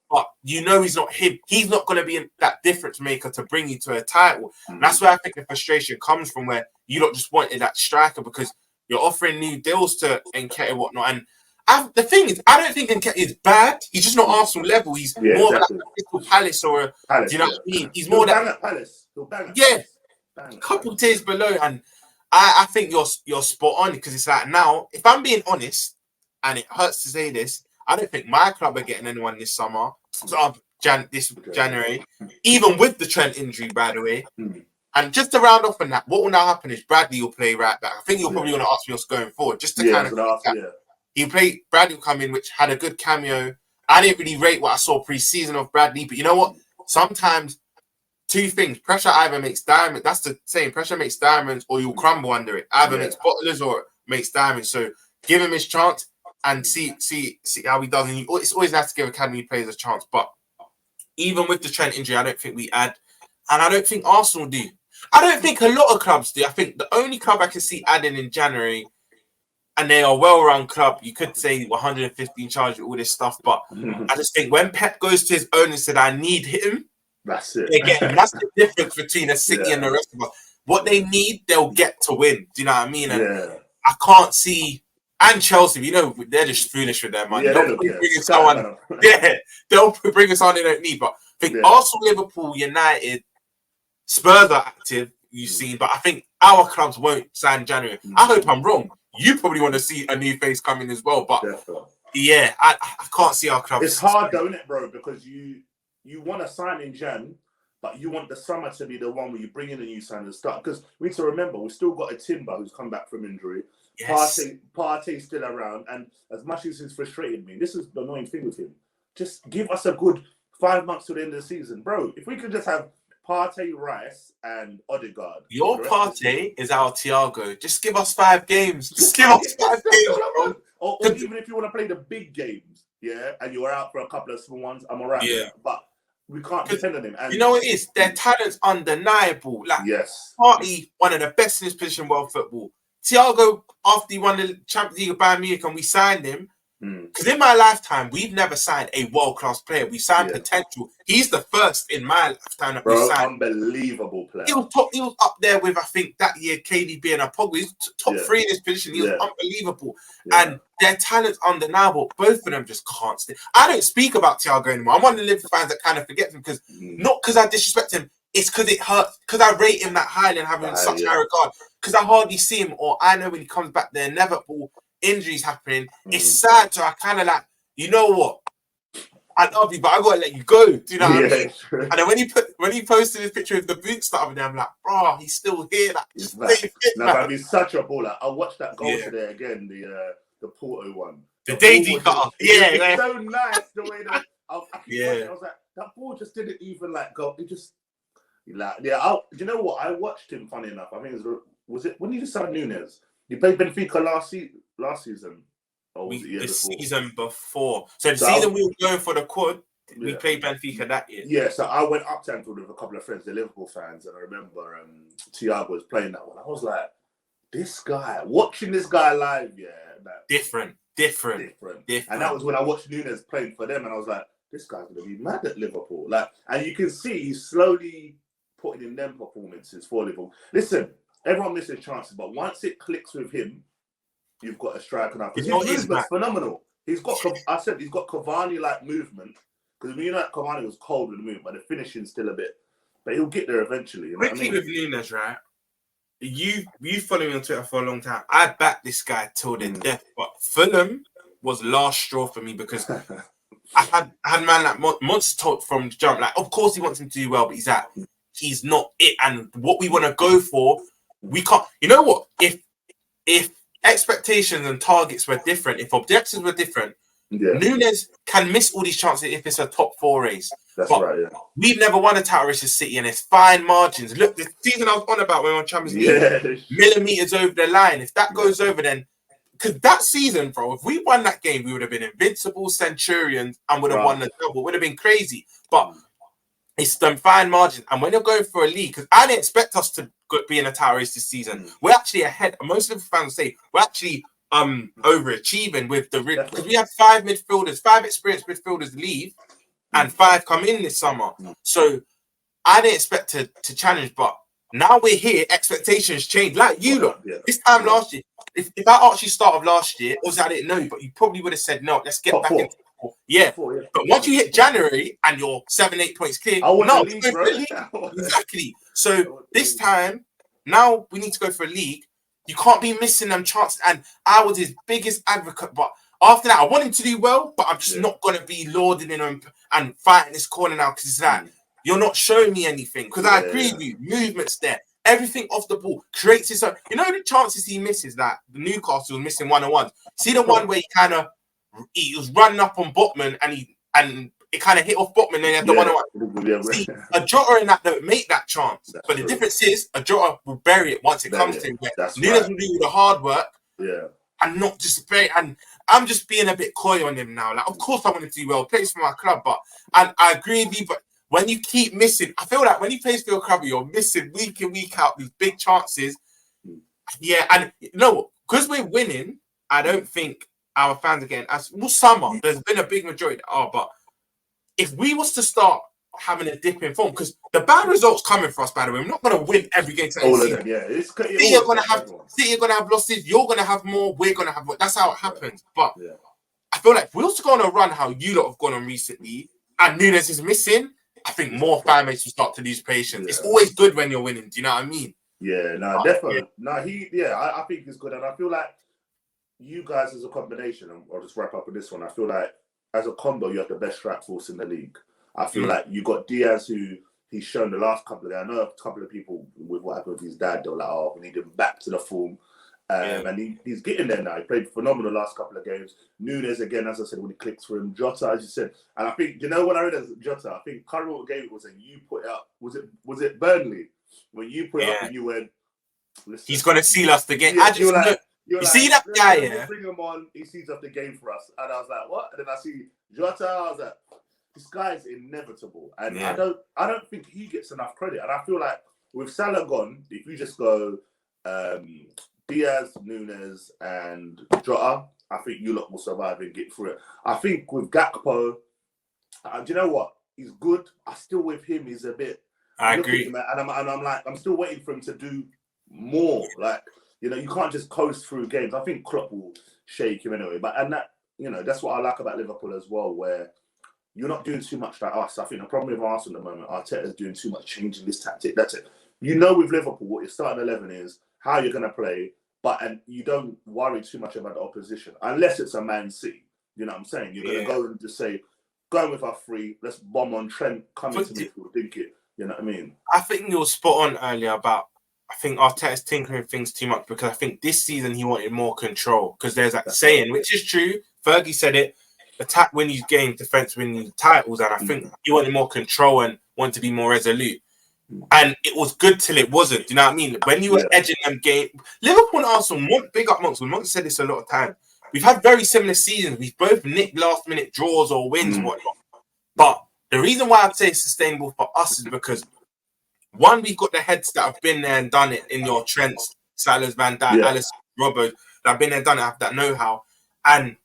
But you know he's not him. He's not going to be that difference maker to bring you to a title. And that's where I think the frustration comes from, where you don't just wanted that striker because you're offering new deals to Nketiah and whatnot. And the thing is, I don't think Nketiah is bad. He's just not Arsenal level. He's more like a Crystal Palace or a Palace, do you know what I mean? He's more that Palace. A couple tiers below. And I think you're spot on because it's like now, if I'm being honest, and it hurts to say this, I don't think my club are getting anyone this summer, January, even with the Trent injury, by the way. And just to round off on that, what will now happen is Bradley will play right back. I think you're probably going to ask me what's going forward, just to kind of. He played, Bradley will come in, which had a good cameo. I didn't really rate what I saw pre-season of Bradley, but you know what? Sometimes two things. Pressure either makes diamonds. That's the same. Pressure makes diamonds or you'll crumble under it. Either makes bottlers or makes diamonds. So give him his chance and see how he does. And it's always nice to give academy players a chance. But even with the Trent injury, I don't think we add. And I don't think Arsenal do. I don't think a lot of clubs do. I think the only club I can see adding in January, and they are a well-run club. You could say 150 in charge of all this stuff, but I just think when Pep goes to his owner and said, I need him, that's it. Again, that's the difference between a City and the rest of us. What they need, they'll get to win. Do you know what I mean? And I can't see, and Chelsea, you know, they're just foolish with their money. They'll bring someone, they'll bring us on they don't need. But I think Arsenal, Liverpool, United, Spurs are active, you've seen, but I think our clubs won't sign January. I hope I'm wrong. You probably want to see a new face coming as well, but I can't see our clubs. It's hard though, isn't it, bro? Because you want to sign in Jan, but you want the summer to be the one where you bring in a new sign and start. Because we need to remember, we've still got a Timber who's come back from injury. Partey's still around, and as much as it's frustrated me, this is the annoying thing with him. Just give us a good 5 months to the end of the season, bro. If we could just have Partey, Rice, and Odegaard. Your Partey is our Thiago. Just give us 5 games. Just give us 5 games, bro. Or even if you want to play the big games, and you're out for a couple of small ones, I'm all right. Yeah. But we can't depend on him. And you know what it is? Their talent's undeniable. Like, Partey, one of the best in his position in world football. Thiago, after he won the Champions League of Bayern Munich and we signed him, because in my lifetime, we've never signed a world-class player. We signed potential. He's the first in my lifetime that we signed. Unbelievable player. He was up there with, I think, that year, KDB and Pogba. He's top 3 in his position. He was unbelievable. And their talent's undeniable. Both of them just can't stay. I don't speak about Thiago anymore. I'm one of the Liverpool fans that kind of forgets him because not because I disrespect him. It's because it hurts. Because I rate him that highly and have him in such high regard. Because I hardly see him, or I know when he comes back, they're inevitable injuries happening. It's sad. So I kind of like, you know what? I love you, but I gotta let you go. Do you know what I mean? And then when he posted his picture of the boots the other day, I'm like, bro, he's still here. Like, just stay fit, man. He's such a baller. I watched that goal today again, the Porto one. The Daisy cutter. It's so nice the way that I was like, that ball just didn't even like go. It just like do you know what? I watched him. Funny enough, I think was it when he just signed Nunes? He played Benfica last season. The season before. So the season we were going for the quad, we played Benfica that year. Yeah, so I went up to Anfield with a couple of friends, the Liverpool fans, and I remember Thiago was playing that one. I was like, watching this guy live, like, different. And that was when I watched Nunes playing for them, and I was like, this guy's gonna be mad at Liverpool. Like, and you can see he's slowly putting in them performances for Liverpool. Listen, everyone misses chances, but once it clicks with him, you've got a striker now. His movement's phenomenal. He's got Cavani-like movement. Because you know that Cavani was cold with the movement, but the finishing's still a bit. But he'll get there eventually. You know Quickly with Nunes, right? You follow me on Twitter for a long time. I backed this guy till the death, but Fulham was last straw for me because I had man like Monster told from the jump, like, of course he wants him to do well, but he's not it. And what we want to go for, we can't. You know what? If expectations and targets were different, if objectives were different, Nunes can miss all these chances if it's a top 4 race. That's right, yeah. We've never won a title race as City, and it's fine margins. Look, the season I was on about when we won Champions League, millimeters over the line. If that goes over, then because that season, bro, if we won that game, we would have been invincible Centurions and would have won the double. It would have been crazy. But it's them fine margins. And when you're going for a league, because I didn't expect us to be in a title race this season. We're actually ahead. Most of the fans say we're actually overachieving with the because we have 5 experienced midfielders leave and 5 come in this summer. So I didn't expect to challenge, but now we're here. Expectations change. Like you look, this time last year, if I asked you start of last year, obviously I didn't know you, but you probably would have said no. Let's get back into but once you hit January and you're 7-8 points clear, exactly. So this time, now we need to go for a league. You can't be missing them chances. And I was his biggest advocate, but after that, I want him to do well, but I'm just not going to be lauding him and fighting this corner now because it's like, you're not showing me anything. Because I agree with you, movement's there. Everything off the ball creates his own. You know the chances he misses, like the Newcastle was missing 1-on-1s. See the one where he was running up on Botman and it kind of hit off Botman and he had the 1-on-1. See, a Jota in that don't make that chance. But the difference is a Jota will bury it once it comes to him. Nunes will do the hard work and not just bury it. And I'm just being a bit coy on him now. Like, of course I want him to do well. Plays for my club, and I agree with you, but when you keep missing, I feel like when he plays for your club, you're missing week in, week out these big chances. Yeah, and you know, because we're winning, I don't think our fans again, summer, there's been a big majority but if we was to start having a dip in form, because the bad results coming for us, by the way, we're not going to win every game. All of them, City are going to have losses, you're going to have more, we're going to have more. That's how it happens. But I feel like if we also go on a run how you lot have gone on recently, and Nunes is missing, I think more fan mates will start to lose patience. It's always good when you're winning. Do you know what I mean? Yeah, no, definitely. No, I think it's good. And I feel like you guys as a combination, and I'll just wrap up with this one. I feel like as a combo, you have the best strike force in the league. I feel like you got Diaz, who he's shown the last couple of days. I know a couple of people with what happened with his dad, they were like, oh, we need him back to the form. And he's getting there now. He played phenomenal the last couple of games. Nunes, again, as I said, when he clicks for him. Jota, as you said. And I think, you know, when I read as Jota, I think current game was and you put it up. Was it Burnley? When you put it up and you went, listen, he's going to seal us the game. You see that guy, bring him on, he sees up the game for us. And I was like, what? And then I see Jota, I was like, this guy's inevitable. And I don't think he gets enough credit. And I feel like with Salah gone, if you just go Diaz, Nunes, and Jota, I think you lot will survive and get through it. I think with Gakpo, do you know what? He's good. I still with him. He's a bit. I agree. And I'm like, I'm still waiting for him to do more. Like, you know, you can't just coast through games. I think Klopp will shake him anyway. And that, you know, that's what I like about Liverpool as well, where you're not doing too much like us. I think the problem with Arsenal at the moment, Arteta's doing too much changing this tactic. That's it. You know, with Liverpool, what your starting 11 is, how you're going to play, and you don't worry too much about the opposition unless it's a Man City. You know what I'm saying? You're gonna go and just say, going with our three, let's bomb on Trent, come into midfield, think it. You know what I mean? I think you were spot on earlier about, I think Arteta's tinkering things too much, because I think this season he wanted more control. Because there's that saying, which is true. Fergie said it: attack win you games, defense win you titles. And I think he wanted more control and wanted to be more resolute. And it was good till it wasn't. Do you know what I mean? When you were edging them game, Liverpool and Arsenal, big up Monks. Monks said this a lot of time. We've had very similar seasons. We've both nicked last minute draws or wins, whatnot. But the reason why I'd say it's sustainable for us is because, one, we've got the heads that have been there and done it in your Trents, Salahs, Van Dijk, Alisson, Robbo, that have been there and done it, have that know-how. And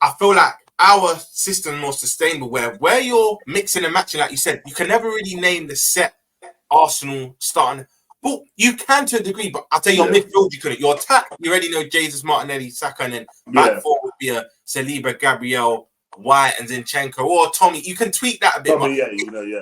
I feel like our system is more sustainable, where you're mixing and matching, like you said, you can never really name the set Arsenal starting. Well, you can to a degree, but I'll tell you, your midfield, you couldn't. Your attack, you already know Jesus, Martinelli, Saka, and then back four would be a Saliba, Gabriel, White, and Zinchenko, or Tommy. You can tweak that a bit. Tommy, you know.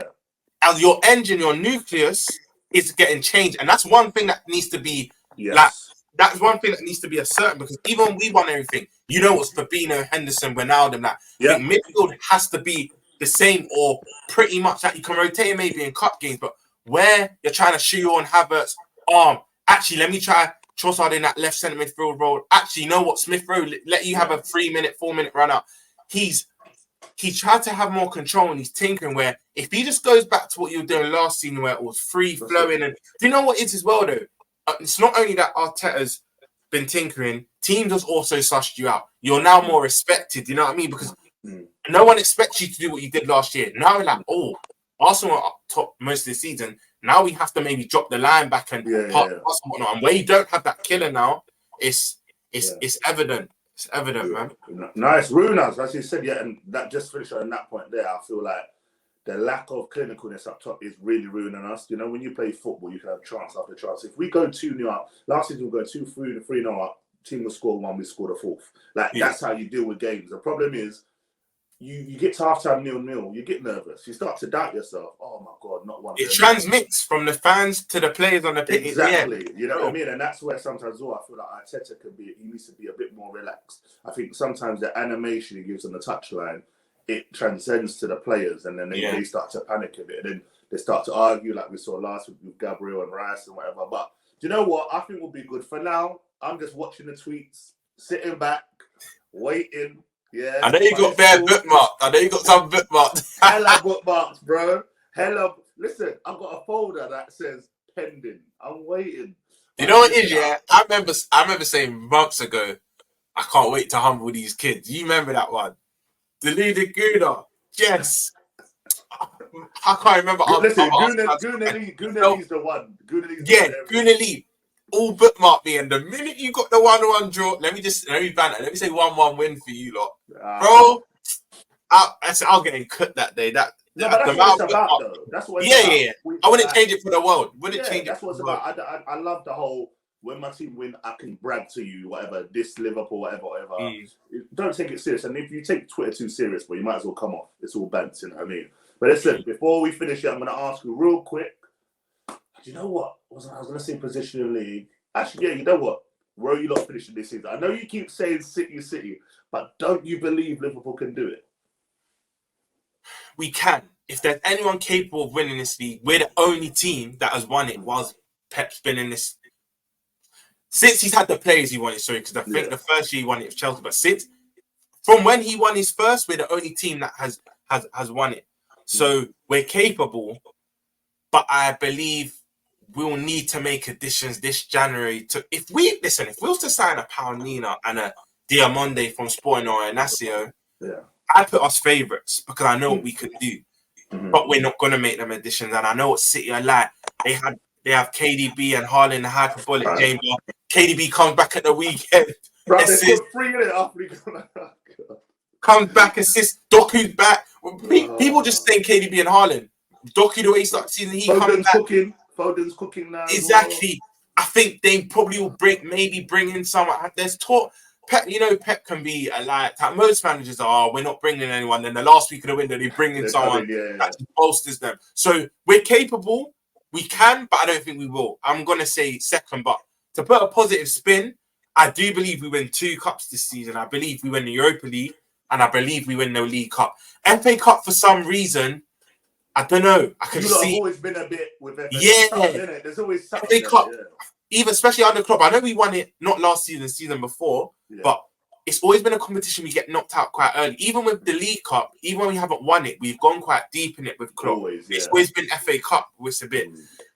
And your engine, your nucleus is getting changed. And that's one thing that needs to be that's one thing that needs to be a certain, because even when we won everything, you know what's Fabinho, Henderson, Wijnaldum, that midfield has to be the same or pretty much that. You can rotate maybe in cup games, but where you're trying to shoe on Havertz arm, actually let me try Trossard in that left centre midfield role. Actually, you know what, Smith Rowe, let you have a 3-minute, 4-minute run out. He tried to have more control, and he's tinkering, where if he just goes back to what you were doing last season, where it was free flowing, and do you know what it is as well though? It's not only that Arteta's been tinkering, teams has also sussed you out. You're now more respected, you know what I mean? Because no one expects you to do what you did last year. Now we're like, oh, Arsenal are up top most of the season. Now we have to maybe drop the line back and park and whatnot. And where you don't have that killer now, it's evident. It's evident, man. Nice. Runas, as you said, and that just finished on that point there. I feel like the lack of clinicalness up top is really ruining us. You know, when you play football, you can have chance after chance. If we go 2-0 up, last season we go 3-0 up, team will score one, we scored a fourth. That's how you deal with games. The problem is, you get to half-time 0-0, you get nervous. You start to doubt yourself. Oh, my God, not one. It transmits from the fans to the players on the pitch. Exactly. You know what I mean? And that's where sometimes I feel like Arteta he needs to be a bit more relaxed. I think sometimes the animation he gives on the touchline, it transcends to the players, and then they start to panic a bit. And then they start to argue like we saw last week with Gabriel and Rice and whatever. But do you know what? I think we'll be good. For now, I'm just watching the tweets, sitting back, waiting. Yeah, I know you got bare bookmarked. I know you got some bookmarked. Hella bookmarks, bro. Listen, I've got a folder that says pending. I'm waiting. You know what it is, yeah? I remember saying months ago, I can't wait to humble these kids. You remember that one? Deluded Guna. Yes. I can't remember. Listen, Guna Lee's the one. Guna Lee. All bookmark me, and the minute you got the 1-1 draw, let me banter. Let me say 1-1 win for you lot, bro. I'll get cut that day. That's what it's about, though. That's what. I wouldn't change it for the world. That's what it's about. I love the whole, when my team win, I can brag to you, whatever. This Liverpool, whatever. Don't take it serious, and if you take Twitter too serious, but you might as well come off. It's all bants, you know what I mean? But listen, before we finish it, I'm going to ask you real quick. Do you know what? I was going to say positionally. Actually, you know what? Where are you lot finishing this season? I know you keep saying City, but don't you believe Liverpool can do it? We can. If there's anyone capable of winning this league, we're the only team that has won it whilst Pep's been in this. Since he's had the players he wanted, because I think the first year he won it was Chelsea, but from when he won his first, we're the only team that has won it. So we're capable, but I believe we'll need to make additions this January. If we was to sign a Paulina and a Diamonde from Sporting or Inacio, I'd put us favourites because I know what we could do. But we're not going to make them additions, and I know what City are like. They have KDB and Haaland in the hyperbolic chamber. KDB comes back at the weekend. Bro, they put 3 in it after he comes back, assists. Doku's back. People just saying KDB and Haaland. Doku, the way he started the season, he comes back. Foden's cooking now. Exactly. I think they probably will bring in someone. There's talk. Pep, Pep can be a liar. Most managers are, we're not bringing anyone. Then the last week of the window, they bring in someone that bolsters them. So we're capable. We can, but I don't think we will. I'm going to say second, but to put a positive spin, I do believe we win 2 cups this season. I believe we win the Europa League, and I believe we win the League Cup. FA Cup, for some reason, I don't know. I can You just lot have see. always been a bit with FA Yeah. Cup, innit? There's always something FA there, Cup, yeah. even especially under Klopp. I know we won it not last season, season before, Yeah. but it's always been a competition we get knocked out quite early. Even with the League Cup, even when we haven't won it, we've gone quite deep in it with Klopp. Always, yeah. It's always been FA Cup, which a bit.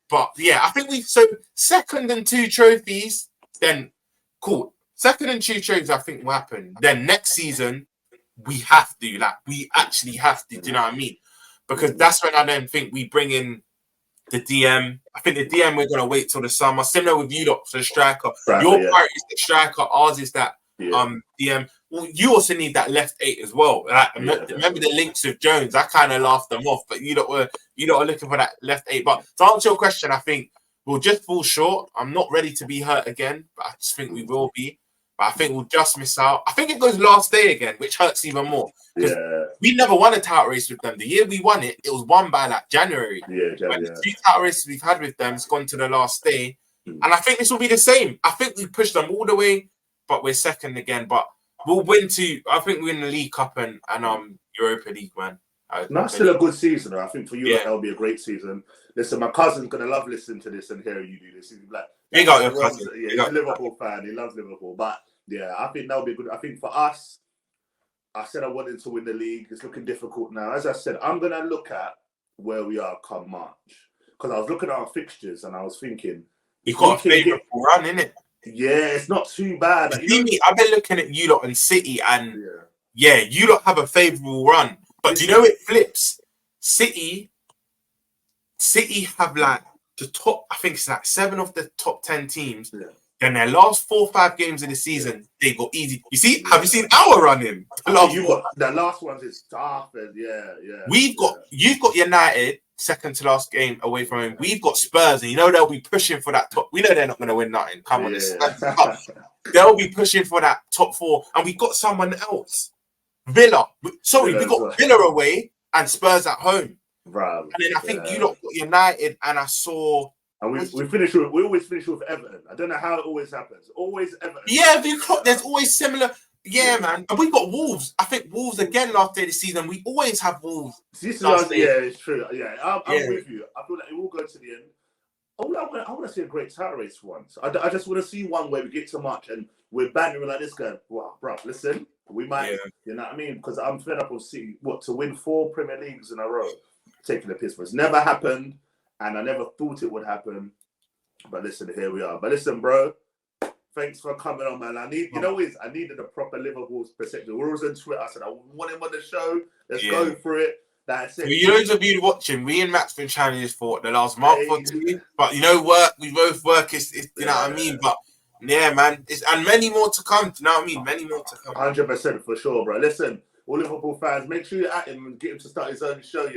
But yeah, I think so second and 2 trophies, then cool. Second and 2 trophies, I think will happen. Then next season, we have to, we actually have to, do you know what I mean? Because that's when I then think we bring in the DM. I think the DM, we're going to wait till the summer. Similar with you lot for the striker. Your part is the striker, ours is that DM. Well, you also need that left 8 as well. Remember the links with Jones? I kind of laughed them off, but you lot were looking for that left 8. But to answer your question, I think we'll just fall short. I'm not ready to be hurt again, but I just think we will be. But I think we'll just miss out. I think it goes last day again, which hurts even more. Because we never won a title race with them. The year we won it, it was won by January. The 2 title races we've had with them has gone to the last day. And I think this will be the same. I think we pushed them all the way, but we're second again. But we'll win 2. I think we win the League Cup and Europa League, man. That's still a good season. I think for you, that'll be a great season. Listen, my cousin's going to love listening to this and hearing you do this. He's like, big up your cousin. Yeah, he's a Liverpool fan. He loves Liverpool. But yeah, I think that'll be good. I think for us, I said I wanted to win the league. It's looking difficult now. As I said, I'm going to look at where we are come March. Because I was looking at our fixtures and I was thinking... You've got a favourite run, innit? Yeah, it's not too bad. I've been looking at you lot and City and you lot have a favourable run. But do you know it flips? City have the top, I think it's 7 of the top 10 teams. Yeah. Then their last 4 or 5 games of the season, they got easy. You see, have you seen our running? The last ones is tough. You've got United, second to last game away from home. We've got Spurs, and they'll be pushing for that top. We know they're not going to win nothing. Come on, they'll be pushing for that top 4, and we've got someone else. Villa. Sorry, we got Villa away and Spurs at home. Right. And then I think you lot got United, and I saw. And we always finish with Everton. I don't know how it always happens. Always Everton. Yeah, there's always similar. Yeah, man. And we got Wolves. I think Wolves again last day of the season. We always have Wolves. It's true. Yeah, I'm with you. I feel like it will go to the end. I want to see a great title race once. I just want to see one where we get to March and we're bantering like this going, wow, bro, listen, we might, you know what I mean? Because I'm fed up of seeing to win 4 Premier Leagues in a row, taking the piss for. It's never happened, and I never thought it would happen. But listen, here we are. But listen, bro, thanks for coming on, man. I needed a proper Liverpool perspective. We're always on Twitter. I said, I want him on the show. Let's go for it. That's it. For those of you watching, we and Matt's been challenges for the last month or 2. But we both work. You know what I mean? But yeah, man. And many more to come. Do you know what I mean? Many more to come. 100% for sure, bro. Listen, all Liverpool fans, make sure you're at him and get him to start his own show,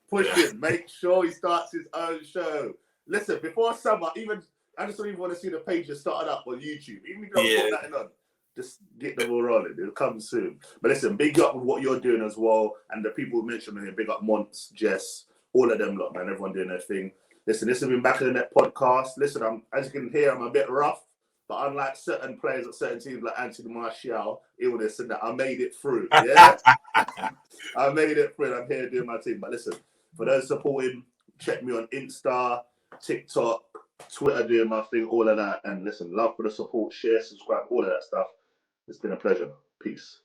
Push him. Make sure he starts his own show. Listen, before summer, I just don't even want to see the pages started up on YouTube. Even if you don't put nothing on, just get them all rolling. It'll come soon. But listen, big up with what you're doing as well. And the people who mentioned here, big up Monts, Jess, all of them lot, man. Everyone doing their thing. Listen, this has been Back in the Net podcast. Listen, as you can hear, I'm a bit rough. But unlike certain players at certain teams like Anthony Martial, illness and that, I made it through. Yeah? I made it through. I'm here doing my thing. But listen, for those supporting, check me on Insta, TikTok, Twitter, doing my thing, all of that. And listen, love for the support, share, subscribe, all of that stuff. It's been a pleasure. Peace.